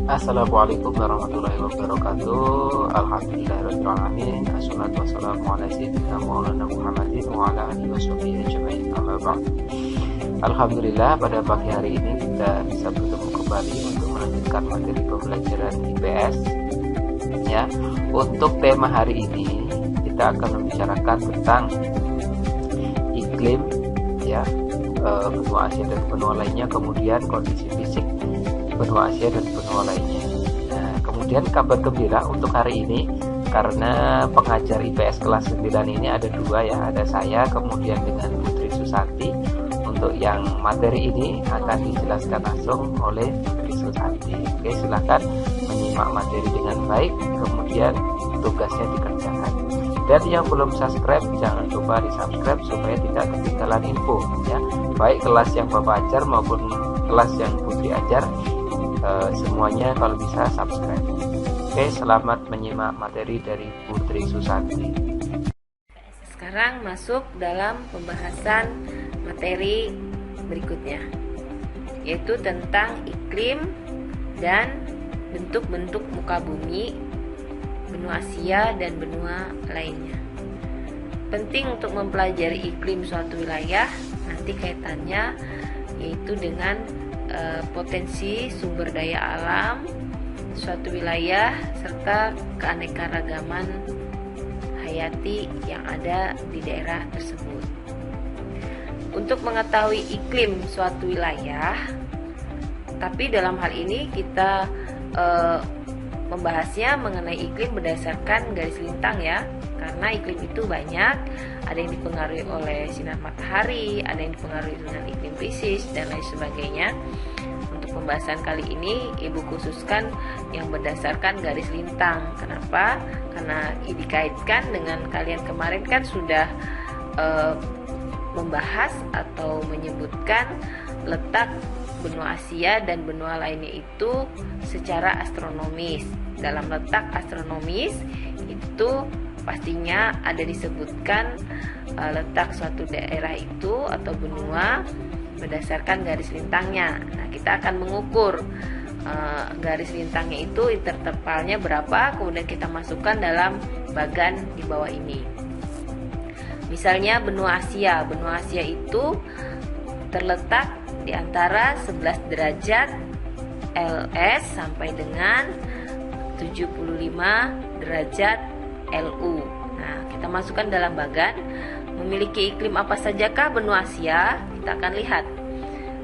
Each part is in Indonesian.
Assalamualaikum warahmatullahi wabarakatuh. Alhamdulillahirrahmanirrahim. Assalatu wassalamu ala sayyidina Maulana Muhammadin wa ala alihi washabihi ajma'in. Amma ba'd. Alhamdulillah, pada pagi hari ini kita bisa bertemu kembali untuk melanjutkan materi pembelajaran IPS. Ya, untuk tema hari ini kita akan membicarakan tentang iklim, ya, benua Asia dan benua lainnya, kemudian kondisi fisik benua Asia dan benua lainnya. Nah, kemudian kabar gembira untuk hari ini, karena pengajar IPS kelas 9 ini ada dua, ya, ada saya kemudian dengan Putri Susanti. Untuk yang materi ini akan dijelaskan langsung oleh Putri Susanti. Oke, silakan menyimak materi dengan baik, kemudian tugasnya dikerjakan. Dan yang belum subscribe, jangan lupa di subscribe supaya tidak ketinggalan info, ya, baik kelas yang Bapak ajar maupun kelas yang Putri ajar. Semuanya kalau bisa subscribe. Oke, selamat menyimak materi dari Putri Susanti. Sekarang masuk dalam pembahasan materi berikutnya, yaitu tentang iklim dan bentuk-bentuk muka bumi, benua Asia dan benua lainnya. Penting untuk mempelajari iklim suatu wilayah, nanti kaitannya yaitu dengan potensi sumber daya alam suatu wilayah serta keanekaragaman hayati yang ada di daerah tersebut. Untuk mengetahui iklim suatu wilayah, tapi dalam hal ini kita membahasnya mengenai iklim berdasarkan garis lintang, ya, karena iklim itu banyak, ada yang dipengaruhi oleh sinar matahari, ada yang dipengaruhi dengan iklim krisis dan lain sebagainya. Untuk pembahasan kali ini Ibu khususkan yang berdasarkan garis lintang. Kenapa? Karena dikaitkan dengan kalian kemarin kan sudah membahas atau menyebutkan letak benua Asia dan benua lainnya itu secara astronomis. Dalam letak astronomis itu pastinya ada disebutkan letak suatu daerah itu atau benua berdasarkan garis lintangnya. Nah, kita akan mengukur garis lintangnya itu intervalnya berapa, kemudian kita masukkan dalam bagan di bawah ini. Misalnya benua Asia itu terletak di antara 11 derajat LS sampai dengan 75 derajat LU. Nah, kita masukkan dalam bagan. Memiliki iklim apa sajakah benua Asia? Kita akan lihat.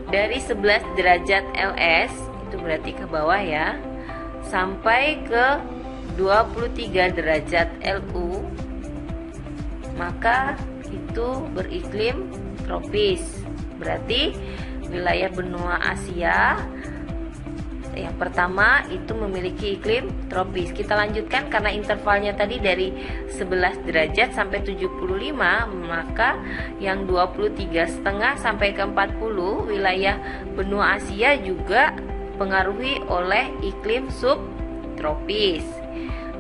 Dari 11 derajat LS, itu berarti ke bawah, ya, sampai ke 23 derajat LU, maka itu beriklim tropis. Berarti wilayah benua Asia yang pertama itu memiliki iklim tropis. Kita lanjutkan karena intervalnya tadi dari 11 derajat sampai 75, maka yang 23,5 sampai ke 40 wilayah benua Asia juga pengaruhi oleh iklim subtropis.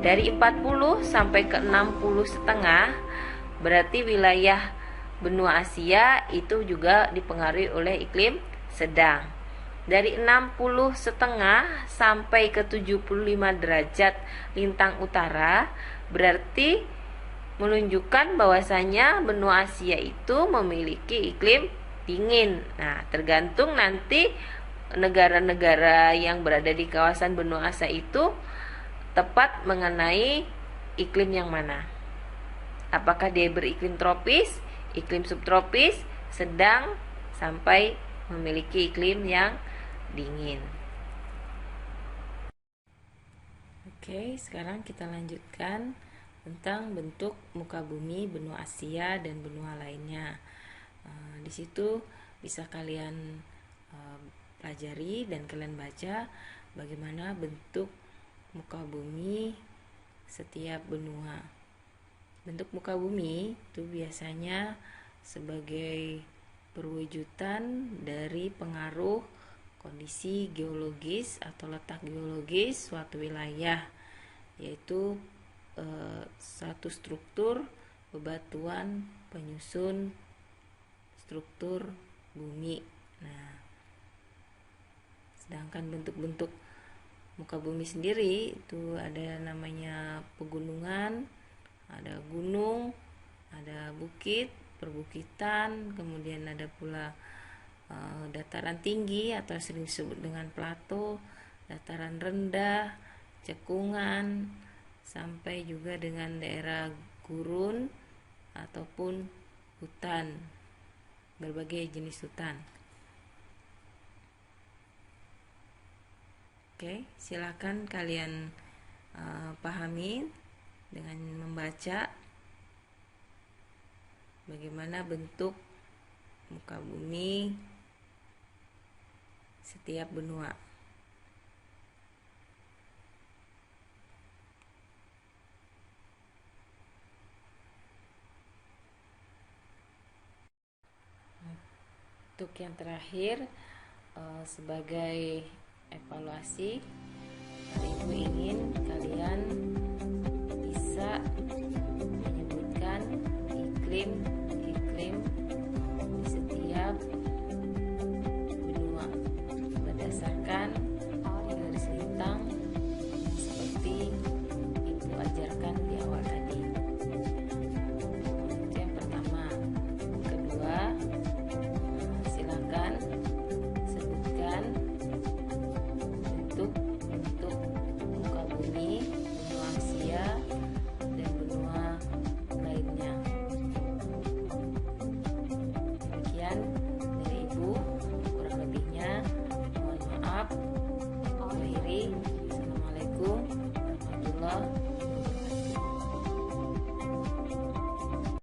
Dari 40 sampai ke 60,5 berarti wilayah benua Asia itu juga dipengaruhi oleh iklim sedang. Dari 60,5 sampai ke 75 derajat lintang utara berarti menunjukkan bahwasanya benua Asia itu memiliki iklim dingin. Nah, tergantung nanti negara-negara yang berada di kawasan benua Asia itu tepat mengenai iklim yang mana. Apakah dia beriklim tropis, iklim subtropis, sedang, sampai memiliki iklim yang dingin. Oke, sekarang kita lanjutkan tentang bentuk muka bumi benua Asia dan benua lainnya. Di situ bisa kalian pelajari dan kalian baca bagaimana bentuk muka bumi setiap benua. Bentuk muka bumi itu biasanya sebagai perwujudan dari pengaruh kondisi geologis atau letak geologis suatu wilayah, yaitu satu struktur bebatuan penyusun struktur bumi. Nah, sedangkan bentuk-bentuk muka bumi sendiri itu ada namanya pegunungan, ada gunung, ada bukit, perbukitan, kemudian ada pula dataran tinggi atau sering disebut dengan plato, dataran rendah, cekungan, sampai juga dengan daerah gurun ataupun hutan, berbagai jenis hutan. Oke, silakan kalian pahami dengan membaca bagaimana bentuk muka bumi setiap benua. Untuk yang terakhir, sebagai evaluasi, Ibu ingin kalian bisa menyebutkan iklim